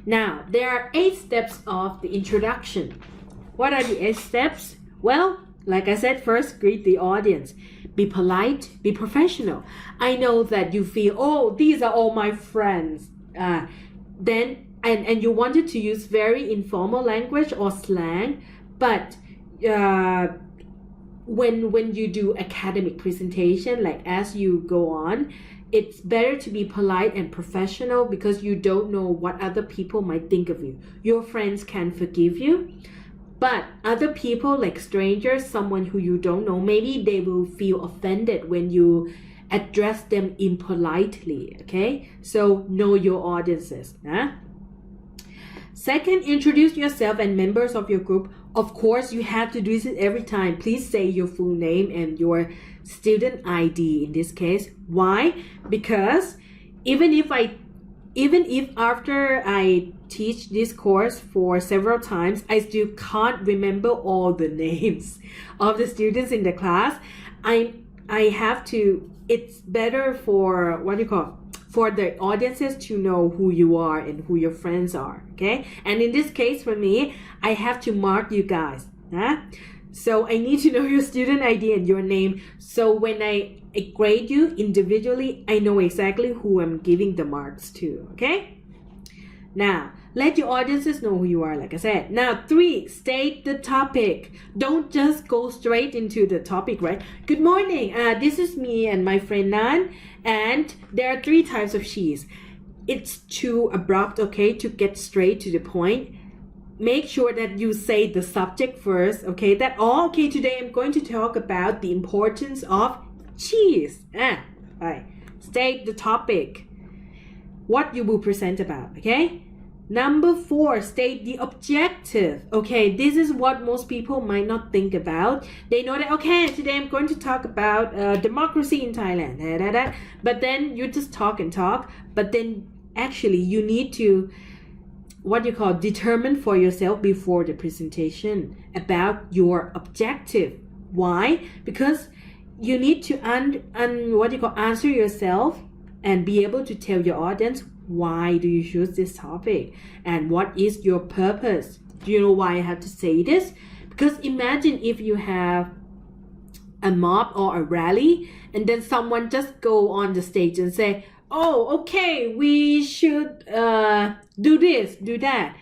Now, there are 8 steps of the introduction. What are the 8 steps? Well, like I said, first, greet the audience. Be polite, be professional. I know that you feel, oh, these are all my friends. Then you wanted to use very informal language or slang, but when you do academic presentation, like as you go on, it's better to be polite and professional because you don't know what other people might think of you. Your friends can forgive you, but other people, like strangers, someone who you don't know, maybe they will feel offended when you address them impolitely, okay? So know your audiences. Second, introduce yourself and members of your group. Of course, you have to do this every time. Please say your full name and your student ID in this case. Why? Because even if after I teach this course for several times, I still can't remember all the names of the students in the class, I have to, it's better for for the audiences to know who you are and who your friends are, okay? And in this case for me, I have to mark you guys. So I need to know your student ID and your name. So when I grade you individually, I know exactly who I'm giving the marks to, okay? Now, let your audiences know who you are, like I said. Now, 3, state the topic. Don't just go straight into the topic, right? Good morning. This is me and my friend Nan, and there are 3 types of cheese. It's too abrupt, okay, to get straight to the point. Make sure that you say the subject first, okay? Okay, today I'm going to talk about the importance of cheese. Right. State the topic. What you will present about, okay? Number 4, state the objective. Okay, this is what most people might not think about. They know that, okay, today I'm going to talk about democracy in Thailand. But then you just talk and talk. But then actually you need to, determine for yourself before the presentation about your objective. Why? Because you need to answer yourself and be able to tell your audience why do you choose this topic and what is your purpose. Do you know why I have to say this? Because imagine if you have a mob or a rally and then someone just go on the stage and say, oh, okay, we should do this, do that.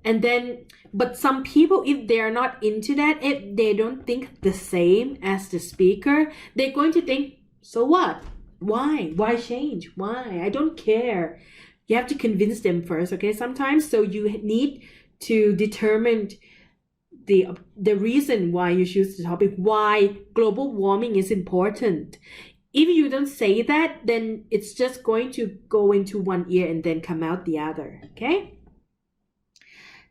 And then, but some people, if they're not into that, if they don't think the same as the speaker, they're going to think, so what? Why? Why change? Why? I don't care. You have to convince them first, okay? Sometimes, so you need to determine the reason why you choose the topic, why global warming is important. If you don't say that, then it's just going to go into one ear and then come out the other, okay?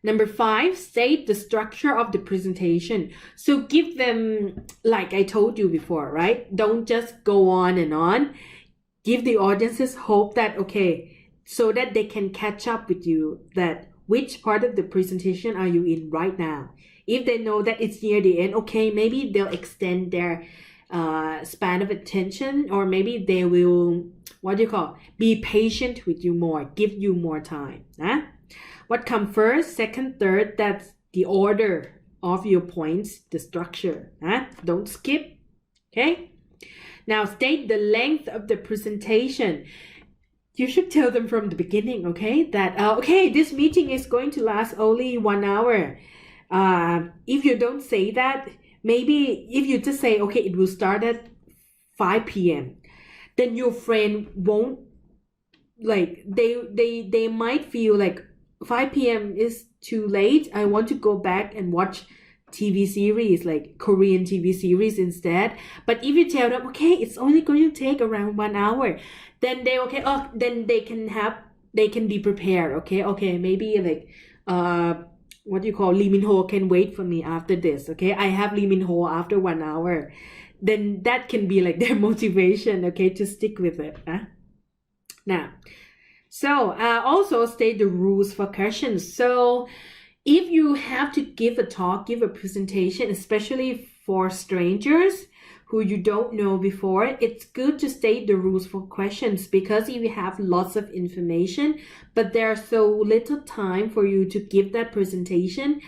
Number 5, state the structure of the presentation. So give them, like I told you before, right? Don't just go on and on. Give the audiences hope that, okay, so that they can catch up with you, that which part of the presentation are you in right now. If they know that it's near the end, okay, maybe they'll extend their span of attention, or maybe they will, be patient with you more, give you more time. What comes first, second, third, that's the order of your points, the structure. Don't skip, okay? Now, state the length of the presentation. You should tell them from the beginning, okay, that, okay, this meeting is going to last only 1 hour. If you don't say that, maybe if you just say, okay, it will start at 5 p.m., then your friend won't, like, they might feel like 5 p.m. is too late. I want to go back and watch TV series, like Korean TV series instead. But if you tell them, okay, it's only going to take around 1 hour, then then they can be prepared, okay, maybe like, Lee Min Ho can wait for me after this, okay, I have Lee Min Ho after 1 hour. Then that can be like their motivation, okay, to stick with it. Now, so also state the rules for questions. So if you have to give a talk, give a presentation, especially for strangers who you don't know before, it's good to state the rules for questions, because if you have lots of information but there's so little time for you to give that presentation,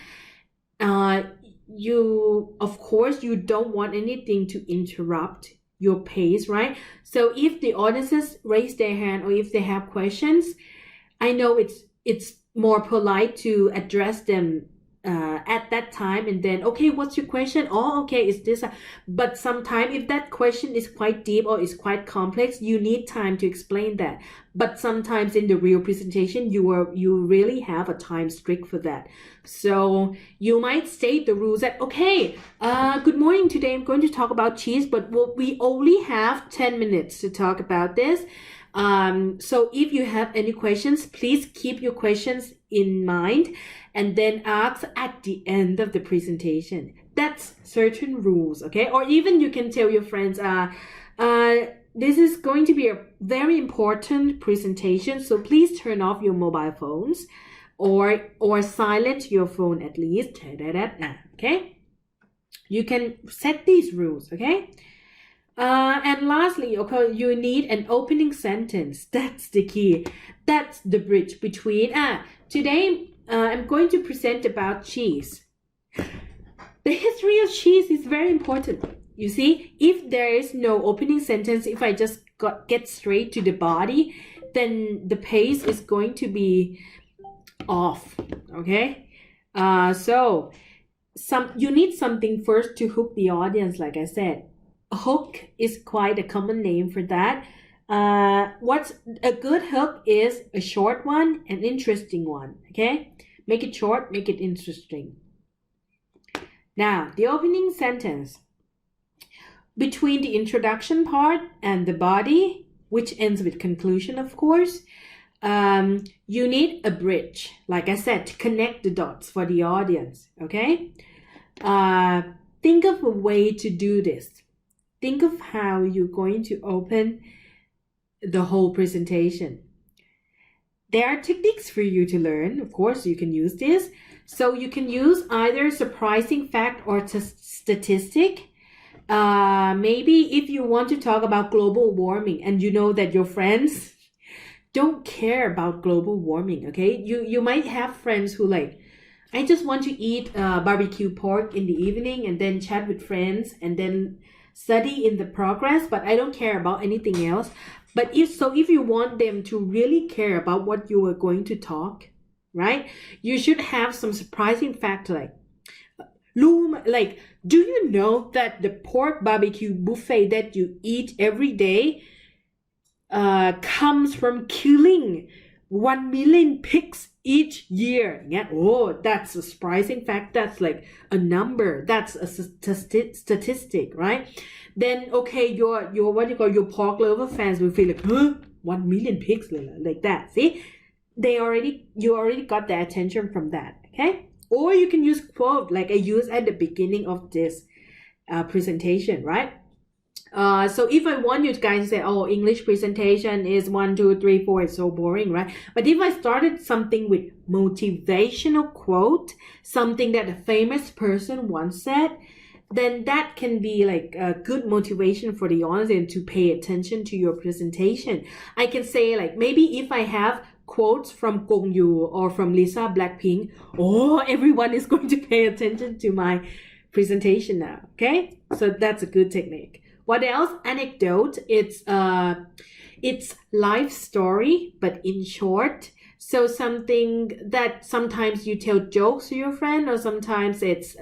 you of course you don't want anything to interrupt your pace, right? So if the audiences raise their hand or if they have questions, I know it's more polite to address them at that time, and then, okay, what's your question? Oh, okay, is this but sometimes if that question is quite deep or is quite complex, you need time to explain that. But sometimes in the real presentation, you really have a time strict for that. So you might state the rules that, okay, good morning, today I'm going to talk about cheese, but we only have 10 minutes to talk about this. So if you have any questions, please keep your questions in mind and then ask at the end of the presentation. That's certain rules, okay? Or even you can tell your friends, this is going to be a very important presentation, so please turn off your mobile phones or silence your phone at least, okay? You can set these rules, okay? And lastly, okay, you need an opening sentence. That's the key. That's the bridge between, today I'm going to present about cheese. The history of cheese is very important. You see, if there is no opening sentence, if I just get straight to the body, then the pace is going to be off, okay? So you need something first to hook the audience, like I said. A hook is quite a common name for that. What's a good hook is a short one, an interesting one, okay? Make it short, make it interesting. Now, the opening sentence. Between the introduction part and the body, which ends with conclusion, of course, you need a bridge, like I said, to connect the dots for the audience, okay? Think of a way to do this. Think of how you're going to open the whole presentation. There are techniques for you to learn. Of course, you can use this. So you can use either surprising fact or statistic. Maybe if you want to talk about global warming and you know that your friends don't care about global warming, okay? You might have friends who like, I just want to eat barbecue pork in the evening and then chat with friends and then study in the progress, but I don't care about anything else. But if you want them to really care about what you are going to talk, right? You should have some surprising fact like, do you know that the pork barbecue buffet that you eat every day comes from killing 1 million pigs each year? Yeah. Oh, that's a surprising fact. That's like a number. That's a statistic, right? Then, okay, your what you call your pork lover fans will feel like, huh? 1 million pigs, like that. See, you already got their attention from that, okay? Or you can use quote like I used at the beginning of this presentation, right? So if I want you guys to say, oh, English presentation is 1, 2, 3, 4, it's so boring, right? But if I started something with motivational quote, something that a famous person once said, then that can be like a good motivation for the audience to pay attention to your presentation. I can say like, maybe if I have quotes from Gong Yu or from Lisa Blackpink, oh, everyone is going to pay attention to my presentation now, okay? So that's a good technique. What else? Anecdote. It's life story, but in short. So something that sometimes you tell jokes to your friend, or sometimes it's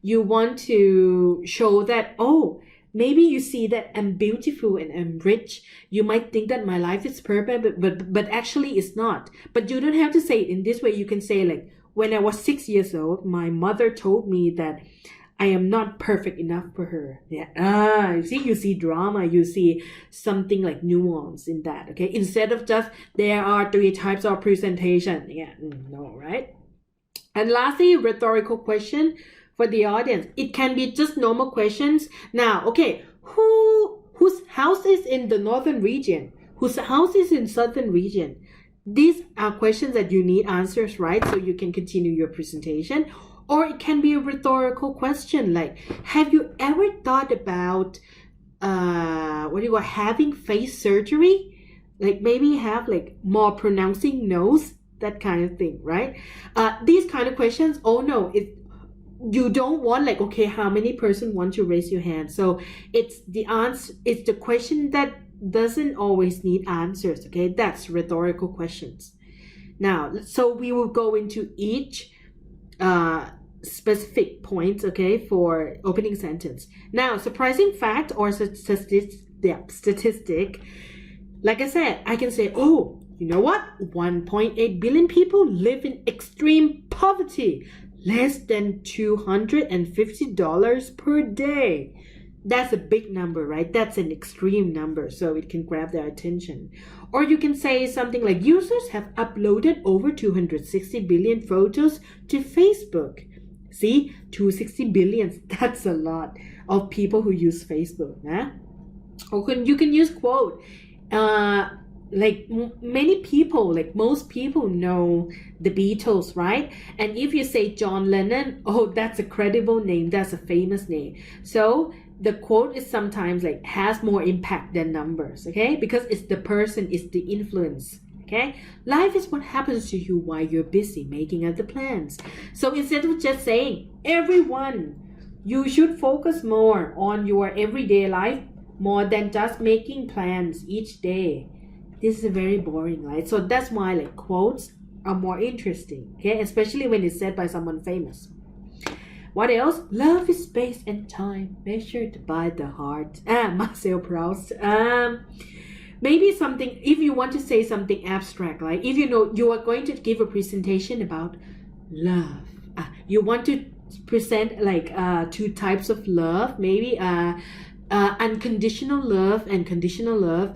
you want to show that, oh, maybe you see that I'm beautiful and I'm rich. You might think that my life is perfect, but actually it's not. But you don't have to say it in this way. You can say like, when I was 6 years old, my mother told me that I am not perfect enough for her. Yeah. You see drama, you see something like nuance in that, okay? Instead of just, there are 3 types of presentation. Yeah, no, right? And lastly, rhetorical question for the audience. It can be just normal questions. Now, okay, whose house is in the northern region? Whose house is in southern region? These are questions that you need answers, right? So you can continue your presentation. Or it can be a rhetorical question like, have you ever thought about having face surgery? Like maybe have like more pronouncing nose, that kind of thing, right? These kind of questions, oh no, you don't want like, okay, how many person want to raise your hand? So it's the answer, it's the question that doesn't always need answers, okay? That's rhetorical questions. Now, so we will go into each specific points, okay, for opening sentence. Now, surprising fact or statistic, like I said, I can say, oh, you know what? 1.8 billion people live in extreme poverty, less than $250 per day. That's a big number, right? That's an extreme number, so it can grab their attention. Or you can say something like, users have uploaded over 260 billion photos to Facebook. See, 260 billion, that's a lot of people who use Facebook. Huh? Or you can use quote. Many people, like most people know the Beatles, right? And if you say John Lennon, oh, that's a credible name, that's a famous name. So the quote is sometimes like has more impact than numbers, okay? Because it's the person, it's the influence, okay? Life is what happens to you while you're busy making other plans. So instead of just saying, everyone, you should focus more on your everyday life more than just making plans each day. This is very boring, right? So that's why like quotes are more interesting, okay? Especially when it's said by someone famous. What else? Love is space and time measured by the heart. Marcel Proust. Maybe something, if you want to say something abstract, like if you know you are going to give a presentation about love. You want to present like two types of love, maybe unconditional love and conditional love.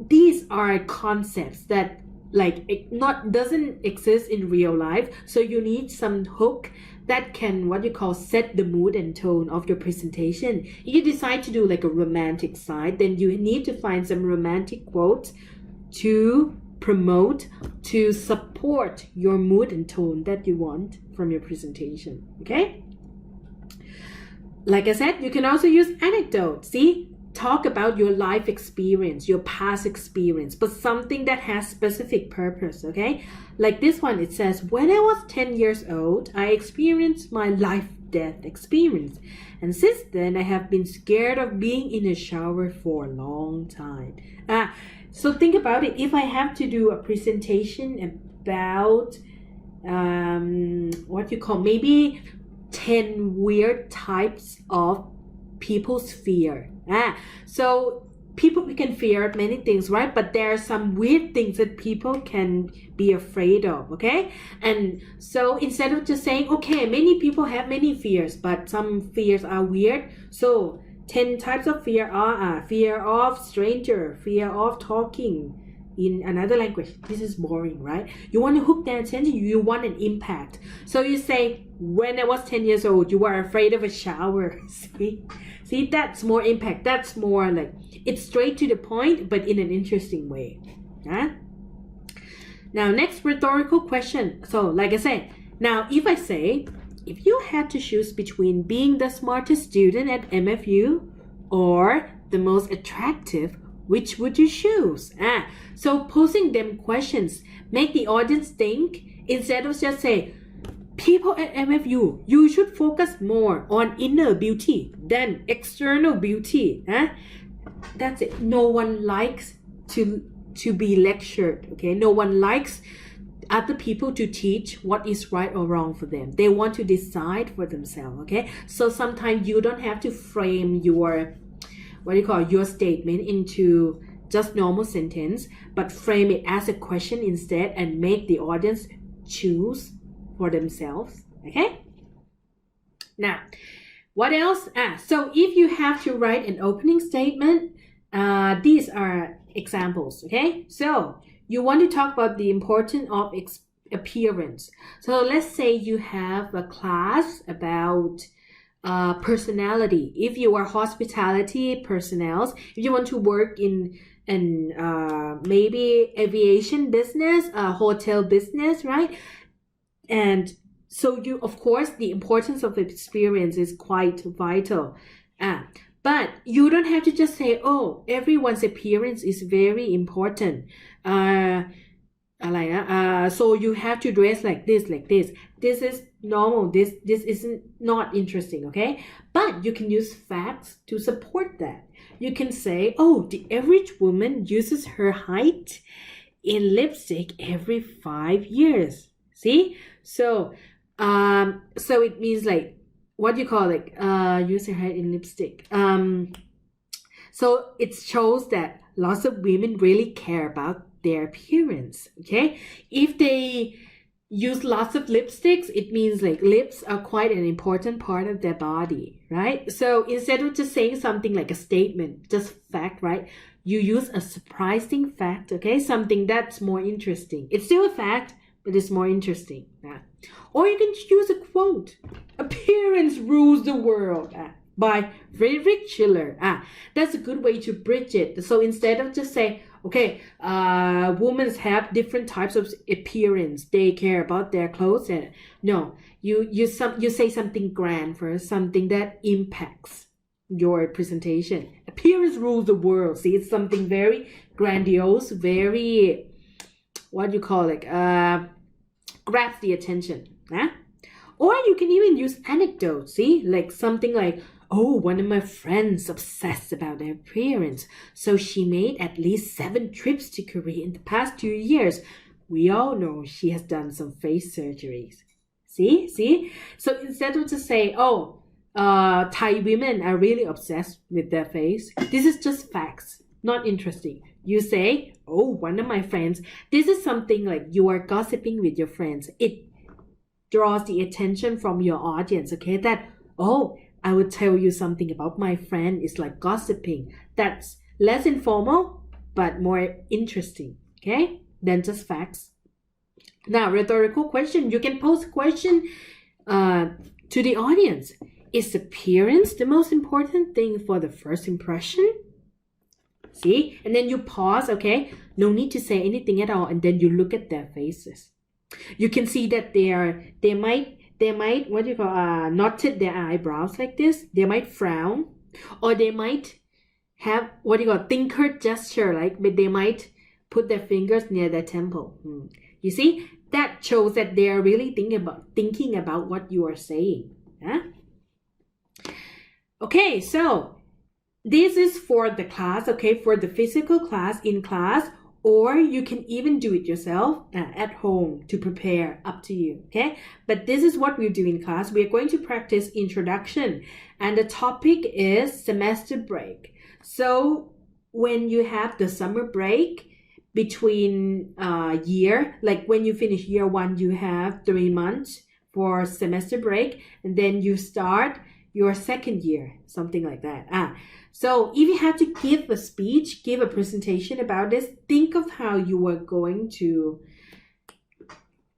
These are concepts that like doesn't exist in real life, so you need some hook that can set the mood and tone of your presentation. If you decide to do like a romantic side, then you need to find some romantic quotes to promote, to support your mood and tone that you want from your presentation, okay? Like I said, you can also use anecdotes. See, talk about your life experience, your past experience, but something that has specific purpose, okay? Like this one, it says, when I was 10 years old, I experienced my life-death experience. And since then, I have been scared of being in a shower for a long time. So think about it. If I have to do a presentation about, maybe 10 weird types of people's fear. So people can fear many things, right? But there are some weird things that people can be afraid of, okay? And so instead of just saying, okay, many people have many fears, but some fears are weird. So 10 types of fear are fear of stranger, fear of talking in another language. This is boring, right? You want to hook their attention, you want an impact. So you say, when I was 10 years old, you were afraid of a shower. See, that's more impact. That's more like, it's straight to the point, but in an interesting way. Huh? Now, next rhetorical question. So, like I said, now if I say, if you had to choose between being the smartest student at MFU or the most attractive, which would you choose? So posing them questions, make the audience think instead of just say, people at MFU, you should focus more on inner beauty than external beauty. That's it. No one likes to be lectured, okay? No one likes other people to teach what is right or wrong for them. They want to decide for themselves, okay? So sometimes you don't have to frame your your statement into just normal sentence, but frame it as a question instead and make the audience choose for themselves, okay? Now, what else? So if you have to write an opening statement, these are examples, okay? So you want to talk about the importance of appearance. So let's say you have a class about personality. If you are hospitality personnel, if you want to work in maybe aviation business, hotel business, right? And So you, of course, the importance of experience is quite vital. But you don't have to just say, oh, everyone's appearance is very important. So you have to dress like this. This is normal. This isn't not interesting, okay? But you can use facts to support that. You can say, oh, the average woman uses her height in lipstick every 5 years. See? So it means like, what do you call it? Use her height in lipstick. So it shows that lots of women really care about their appearance, okay? If they use lots of lipsticks, it means like lips are quite an important part of their body, right? So instead of just saying something like a statement, just fact, right? You use a surprising fact, okay? Something that's more interesting. It's still a fact, but it's more interesting. Or you can use a quote. Appearance rules the world. By Friedrich Schiller. That's a good way to bridge it. So instead of just say, okay, women have different types of appearance. They care about their clothes. And no, you say something grand first, something that impacts your presentation. Appearance rules the world. See, it's something very grandiose, very, what do you call it? Grabs the attention. Or you can even use anecdotes. See, like something like, oh, one of my friends obsessed about their appearance, so she made at least 7 trips to Korea in the past 2 years. We all know she has done some face surgeries. See? So instead of just say, oh, Thai women are really obsessed with their face, this is just facts, not interesting. You say, oh, one of my friends, this is something like you are gossiping with your friends. It draws the attention from your audience, okay? That, oh, I would tell you something about my friend. It's like gossiping. That's less informal, but more interesting, okay? Than just facts. Now, rhetorical question. You can pose a question to the audience. Is appearance the most important thing for the first impression? See? And then you pause, okay? No need to say anything at all. And then you look at their faces. You can see that they might what do you call knotted their eyebrows like this. They might frown, or they might have what do you call thinker gesture, like but they might put their fingers near their temple. You see, that shows that they are really thinking about what you are saying. Okay, so this is for the class, okay, for the physical class in class. Or you can even do it yourself at home to prepare, up to you, okay? But this is what we do in class. We are going to practice introduction, and the topic is semester break. So when you have the summer break between year, like when you finish year 1, you have 3 months for semester break, and then you start your second year, something like that. So if you have to give a speech, give a presentation about this, think of how you are going to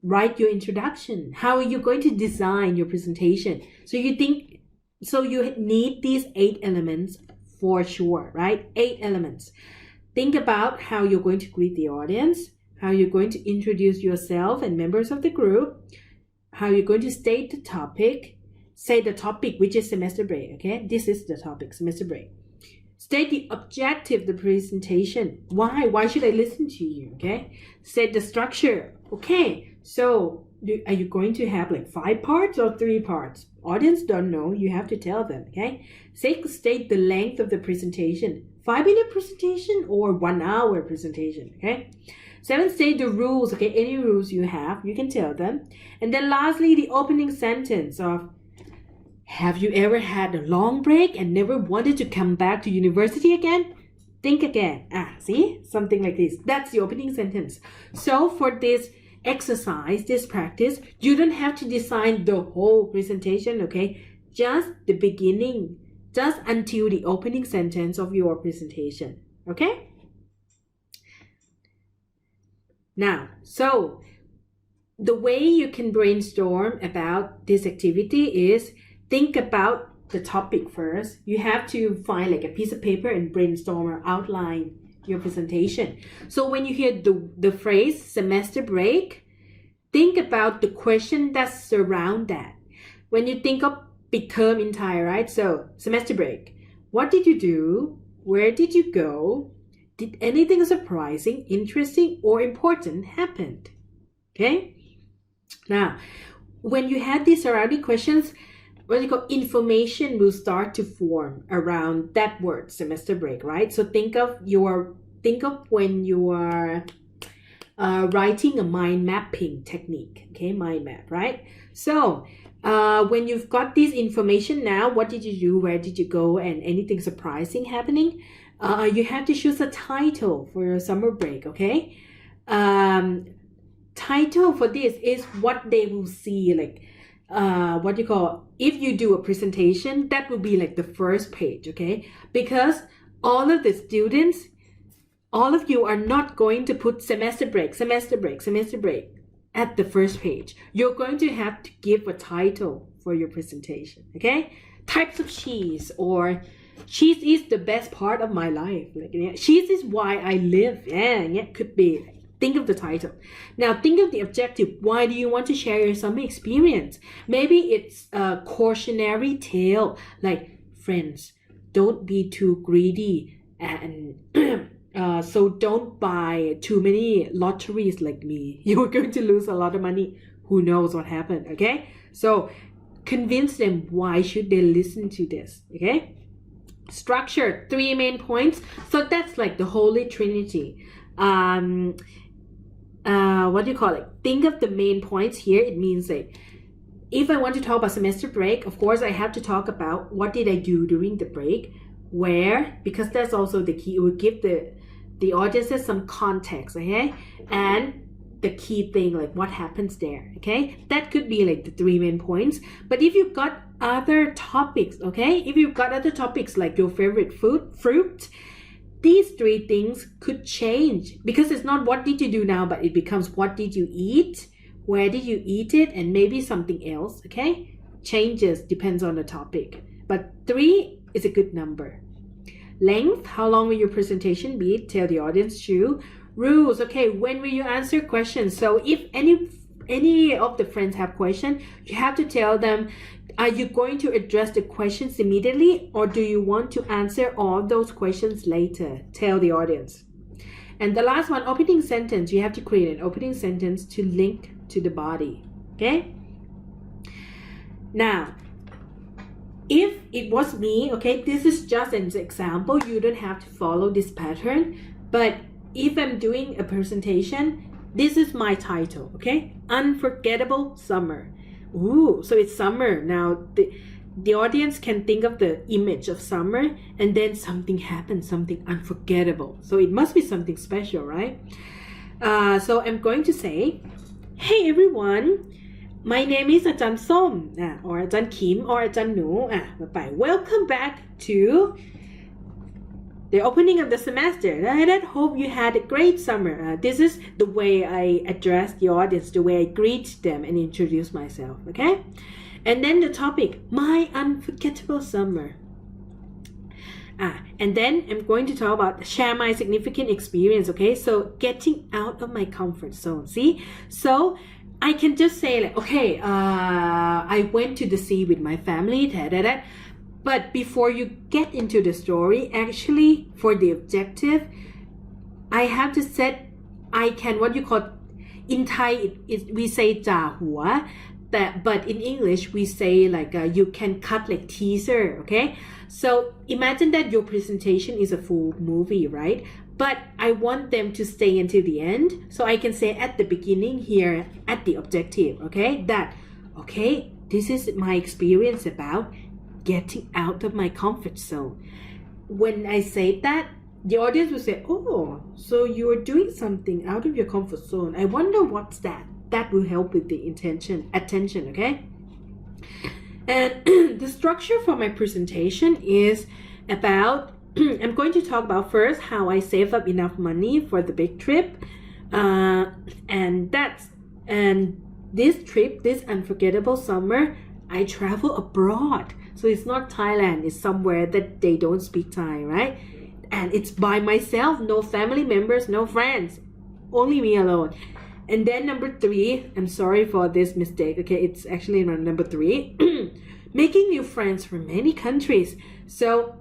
write your introduction. How are you going to design your presentation? So you need these 8 elements for sure, right? 8 elements. Think about how you're going to greet the audience, how you're going to introduce yourself and members of the group, how you're going to state the topic, say the topic, which is semester break, okay? This is the topic, semester break. State the objective, the presentation. Why should I listen to you, okay? State the structure. Okay, so are you going to have like 5 parts or 3 parts? Audience don't know, you have to tell them, okay? State the length of the presentation. 5-minute presentation or 1 hour presentation, okay? 7, state the rules, okay? Any rules you have, you can tell them. And then lastly, the opening sentence of, have you ever had a long break and never wanted to come back to university again? Think again. See? Something like this. That's the opening sentence. So for this exercise, this practice, you don't have to design the whole presentation, okay? Just the beginning, just until the opening sentence of your presentation, okay? Now, so the way you can brainstorm about this activity is think about the topic first. You have to find like a piece of paper and brainstorm or outline your presentation. So when you hear the phrase semester break, think about the question that surround that. When you think of big term in Thai, right? So semester break. What did you do? Where did you go? Did anything surprising, interesting, or important happen? Okay? Now, when you had these surrounding questions, what you call information will start to form around that word, semester break, right? So think of when you are writing a mind mapping technique, okay? Mind map, right? So when you've got this information now, what did you do? Where did you go? And anything surprising happening? You have to choose a title for your summer break, okay? Title for this is what they will see, like what you call, if you do a presentation, that will be like the first page, okay? Because all of the students, all of you are not going to put semester break at the first page. You're going to have to give a title for your presentation, okay? Types of cheese, or cheese is the best part of my life. Like, yeah, cheese is why I live. Yeah, could be. Think of the title. Now think of the objective. Why do you want to share your summer experience? Maybe it's a cautionary tale, like, friends, don't be too greedy, and so don't buy too many lotteries like me. You're going to lose a lot of money. Who knows what happened, okay? So convince them why should they listen to this, okay? Structure, 3 main points. So that's like the Holy Trinity. What do you call it? Think of the main points here. It means like, if I want to talk about semester break, of course I have to talk about what did I do during the break, where, because that's also the key. It would give the audiences some context, okay? And the key thing, like what happens there, okay? That could be like the 3 main points. But if you've got other topics, okay? If you've got other topics like your favorite fruit, these 3 things could change, because it's not what did you do now, but it becomes what did you eat, where did you eat it, and maybe something else, okay? Changes, depends on the topic. But 3 is a good number. Length, how long will your presentation be? Tell the audience to. Rules, okay, when will you answer questions? So if any of the friends have questions, you have to tell them, are you going to address the questions immediately, or do you want to answer all those questions later? Tell the audience. And the last one, opening sentence. You have to create an opening sentence to link to the body, okay? Now, if it was me, okay, this is just an example. You don't have to follow this pattern. But if I'm doing a presentation, this is my title, okay? Unforgettable Summer. Ooh, so it's summer. Now, the audience can think of the image of summer, and then something happens, something unforgettable. So it must be something special, right? So I'm going to say, hey everyone, my name is Ajahn Som, or Ajahn Kim, or Ajahn Nu. Welcome back to the opening of the semester. I hope you had a great summer. This is the way I address the audience, the way I greet them and introduce myself, okay? And then the topic, my unforgettable summer. And then I'm going to talk about share my significant experience, okay? So getting out of my comfort zone, see? So I can just say like, okay, I went to the sea with my family, But before you get into the story, actually, for the objective, I have to set, I can, what you call, in Thai, we say jia hua, but in English, we say like, you can cut like teaser, okay? So imagine that your presentation is a full movie, right? But I want them to stay until the end. So I can say at the beginning here, at the objective, okay? That, okay, this is my experience about getting out of my comfort zone. When I say that, the audience will say, oh, so you're doing something out of your comfort zone. I wonder what's that. That will help with the attention, okay? And the structure for my presentation is about, I'm going to talk about first how I save up enough money for the big trip. And this trip, this unforgettable summer, I travel abroad. So it's not Thailand, it's somewhere that they don't speak Thai, right? And it's by myself, no family members, no friends, only me alone. And then number 3, I'm sorry for this mistake, okay, it's actually number 3, making new friends from many countries. So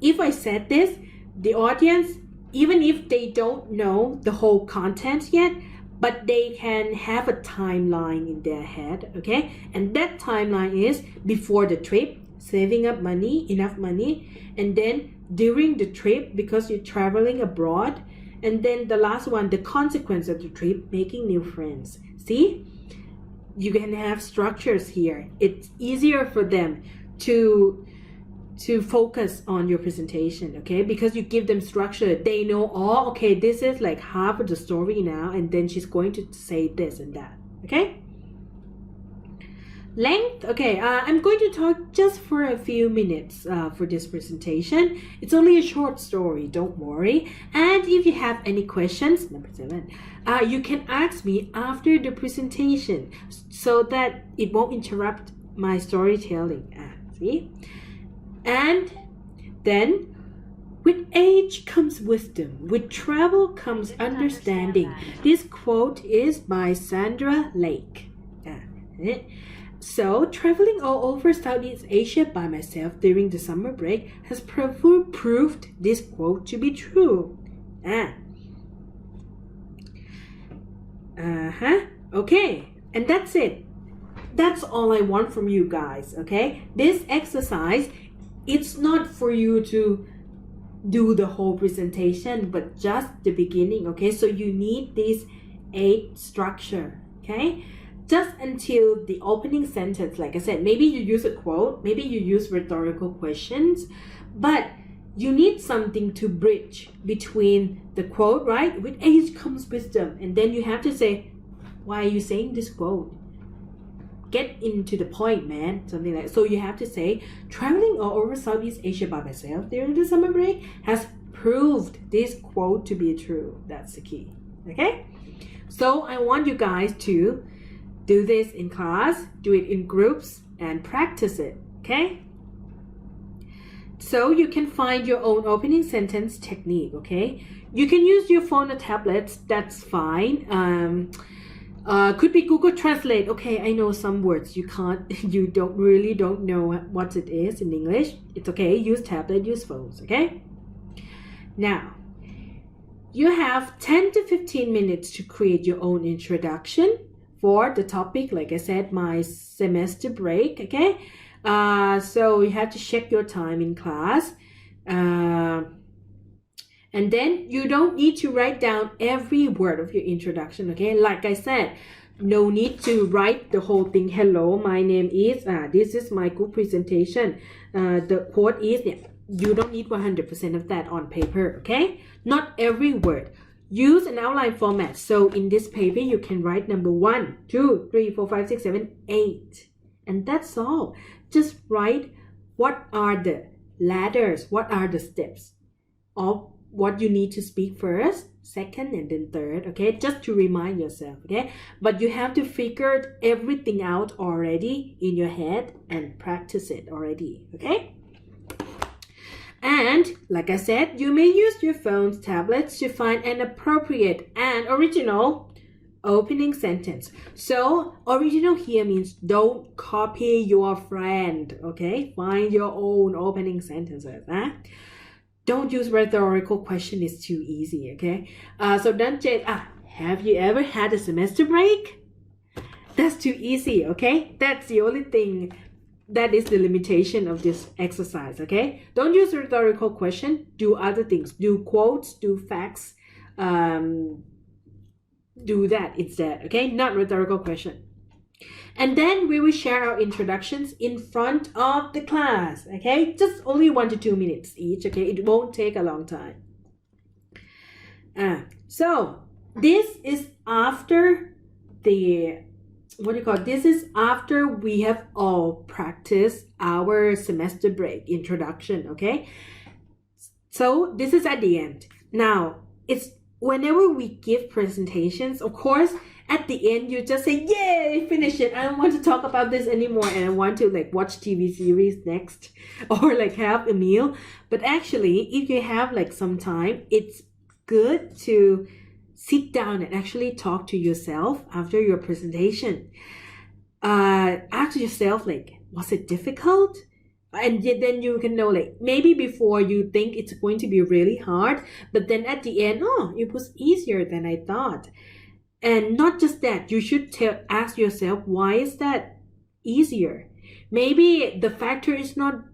if I said this, the audience, even if they don't know the whole content yet, but they can have a timeline in their head, okay? And that timeline is before the trip, saving up money, enough money, and then during the trip, because you're traveling abroad, and then the last one, the consequence of the trip, making new friends. See? You can have structures here. It's easier for them to focus on your presentation, okay? Because you give them structure. They know, oh, okay, this is like half of the story now, and then she's going to say this and that, okay? Length, okay, I'm going to talk just for a few minutes for this presentation. It's only a short story, don't worry. And if you have any questions, number 7, you can ask me after the presentation so that it won't interrupt my storytelling. See? And then, with age comes wisdom, with travel comes understanding. This quote is by Sandra Lake. So, traveling all over Southeast Asia by myself during the summer break has proved this quote to be true. Okay, and that's it. That's all I want from you guys, okay? This exercise, it's not for you to do the whole presentation, but just the beginning, okay? So you need this 8 structure, okay? Just until the opening sentence, like I said, maybe you use a quote, maybe you use rhetorical questions, but you need something to bridge between the quote, right? With age comes wisdom. And then you have to say, why are you saying this quote? Get into the point, man. Something like that. So you have to say, traveling all over Southeast Asia by myself during the summer break has proved this quote to be true. That's the key, okay? So I want you guys to do this in class, do it in groups, and practice it, okay? So you can find your own opening sentence technique, okay? You can use your phone or tablets, that's fine. Could be Google Translate. Okay, I know some words you don't know what it is in English. It's okay, use tablet, use phones, okay? Now, you have 10 to 15 minutes to create your own introduction for the topic, like I said, my semester break, okay? So you have to check your time in class. And then you don't need to write down every word of your introduction, okay? Like I said, no need to write the whole thing. Hello, my name is, this is my group presentation. The quote is, you don't need 100% of that on paper, okay? Not every word. Use an outline format. So in this paper, you can write number 1, 2, 3, 4, 5, 6, 7, 8. And that's all. Just write what are the ladders, what are the steps of what you need to speak first, second, and then third, okay? Just to remind yourself, okay? But you have to figure everything out already in your head and practice it already, okay? And like I said, you may use your phones, tablets to find an appropriate and original opening sentence. So original here means don't copy your friend, okay? Find your own opening sentences. Don't use rhetorical question, it's too easy, okay? So don't say, have you ever had a semester break? That's too easy, okay? That's the only thing. That is the limitation of this exercise, okay? Don't use rhetorical question. Do other things. Do quotes, do facts. Do that instead, okay? Not rhetorical question. And then we will share our introductions in front of the class, okay? Just only 1 to 2 minutes each, okay? It won't take a long time. So this is after the this is after we have all practiced our semester break introduction, okay? So this is at the end. Now, it's whenever we give presentations, of course, at the end, you just say, yay, finish it. I don't want to talk about this anymore. And I want to like watch TV series next or like have a meal. But actually, if you have like some time, it's good to sit down and actually talk to yourself after your presentation. Ask yourself, like, was it difficult? And then you can know, like, maybe before you think it's going to be really hard, but then at the end, oh, it was easier than I thought. And not just that, you should ask yourself, why is that easier? Maybe the factor is not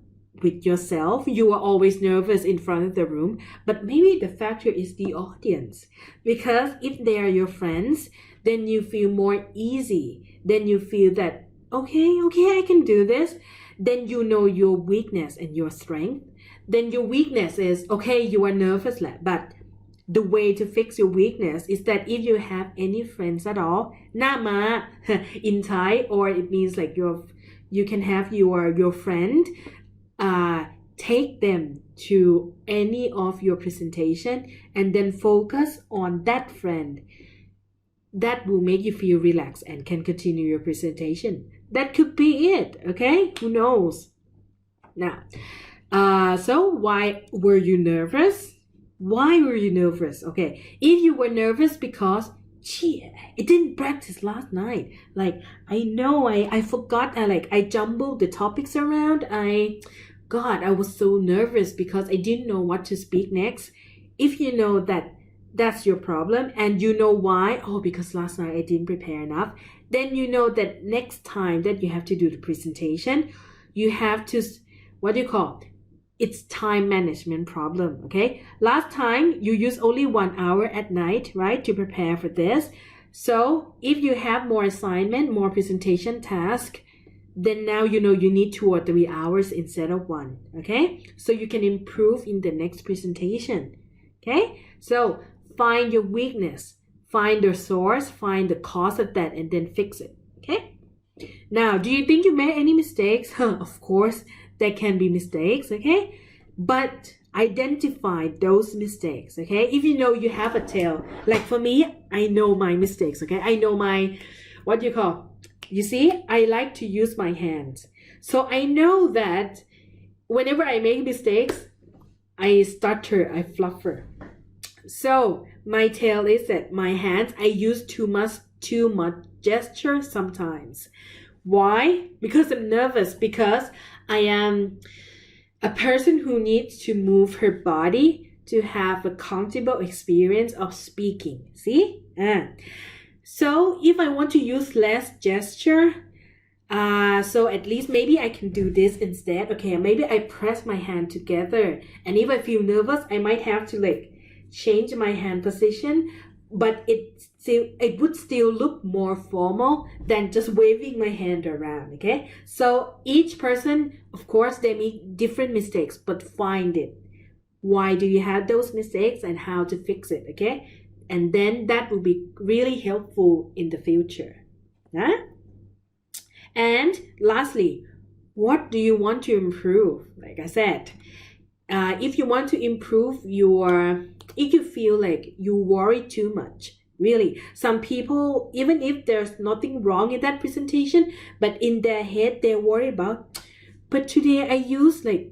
with yourself. You are always nervous in front of the room, but maybe the factor is the audience. Because if they are your friends, then you feel more easy. Then you feel that, okay, I can do this. Then you know your weakness and your strength. Then your weakness is, okay, you are nervous, but the way to fix your weakness is that if you have any friends at all, nama in Thai, or it means like you can have your friend, take them to any of your presentation and then focus on that friend. That will make you feel relaxed and can continue your presentation. That could be it, okay? Who knows? Now, so why were you nervous? Why were you nervous? Okay, if you were nervous because, gee, I didn't practice last night. Like, I know I forgot, I jumbled the topics around. I was so nervous because I didn't know what to speak next. If you know that that's your problem and you know why, because last night I didn't prepare enough, then you know that next time that you have to do the presentation, you have to, it's time management problem, okay? Last time you used only 1 hour at night, right, to prepare for this. So if you have more assignment, more presentation task, then now you know you need 2 or 3 hours instead of 1, okay? So you can improve in the next presentation, okay? So find your weakness, find the source, find the cause of that, and then fix it, okay? Now, do you think you made any mistakes? Of course, there can be mistakes, okay? But identify those mistakes, okay? If you know you have a tail, like for me, I know my mistakes, okay? I know my, you see, I like to use my hands. So I know that whenever I make mistakes, I stutter, I fluffer. So my tail is that my hands, I use too much gesture sometimes. Why? Because I'm nervous, because I am a person who needs to move her body to have a comfortable experience of speaking. See? So if I want to use less gesture, so at least maybe I can do this instead. Okay, maybe I press my hand together. And if I feel nervous, I might have to change my hand position, but it would still look more formal than just waving my hand around, okay? So each person, of course, they make different mistakes, but find it. Why do you have those mistakes and how to fix it, okay? And then that will be really helpful in the future. Huh? And lastly, what do you want to improve? Like I said, if you want to improve if you feel like you worry too much, really, some people, even if there's nothing wrong in that presentation, but in their head they worry about, but today I use the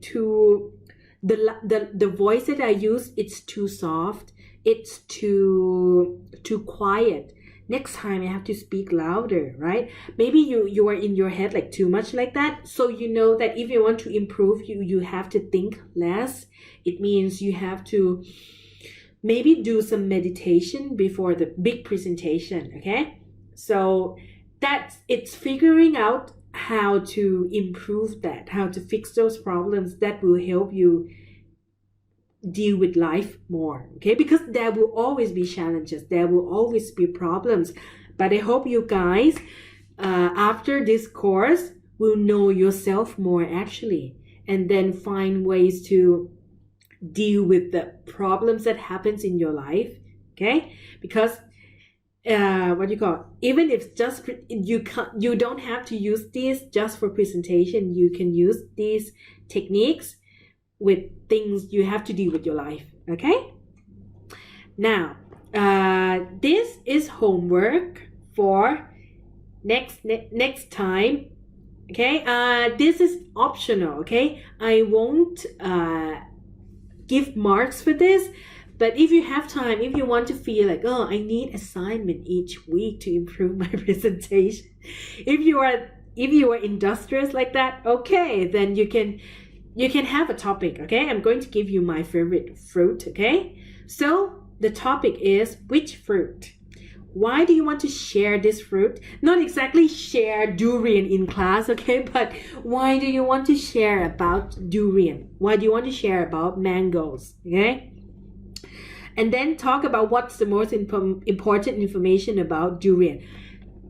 voice that I use, it's too soft, it's too quiet. Next time I have to speak louder, right? Maybe you are in your head too much like that. So you know that if you want to improve, you have to think less. It means you have to maybe do some meditation before the big presentation, okay? So it's figuring out how to improve that, how to fix those problems that will help you deal with life more, okay? Because there will always be challenges, there will always be problems, but I hope you guys after this course will know yourself more actually, and then find ways to deal with the problems that happens in your life, okay? Because even if just you don't have to use this just for presentation, you can use these techniques with things you have to do with your life, okay? Now, this is homework for next time, okay? This is optional, okay? I won't give marks for this, But if you have time, if you want to feel like, oh, I need assignment each week to improve my presentation, if you are industrious like that, okay, then you can have a topic. Okay, I'm going to give you my favorite fruit. Okay, so the topic is which fruit. Why do you want to share this fruit? Not exactly share durian in class, okay? But why do you want to share about durian? Why do you want to share about mangoes, okay? And then talk about what's the most important information about durian.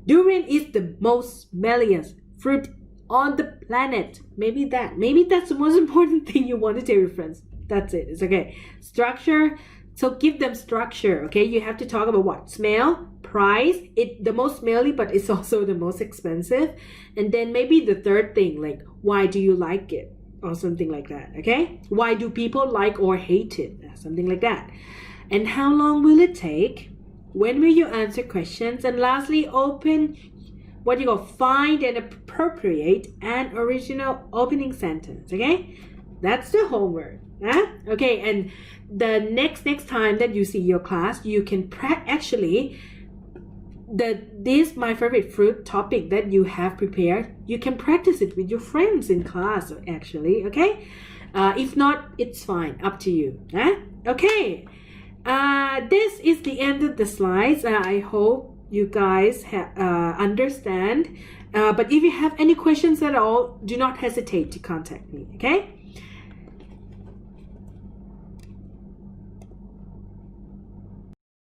Durian is the most smelliest fruit on the planet. Maybe that's the most important thing you want to tell your friends. That's it. It's okay. Structure. So give them structure, okay? You have to talk about what? Smell, price, the most smelly, but it's also the most expensive. And then maybe the third thing, like, why do you like it? Or something like that, okay? Why do people like or hate it? Something like that. And how long will it take? When will you answer questions? And lastly, find and appropriate an original opening sentence, okay? That's the homework. Okay, and the next time that you see your class, you can this my favorite fruit topic that you have prepared, you can practice it with your friends in class actually, okay? If not, it's fine, up to you. Okay, this is the end of the slides. I hope you guys understand. But if you have any questions at all, do not hesitate to contact me, okay?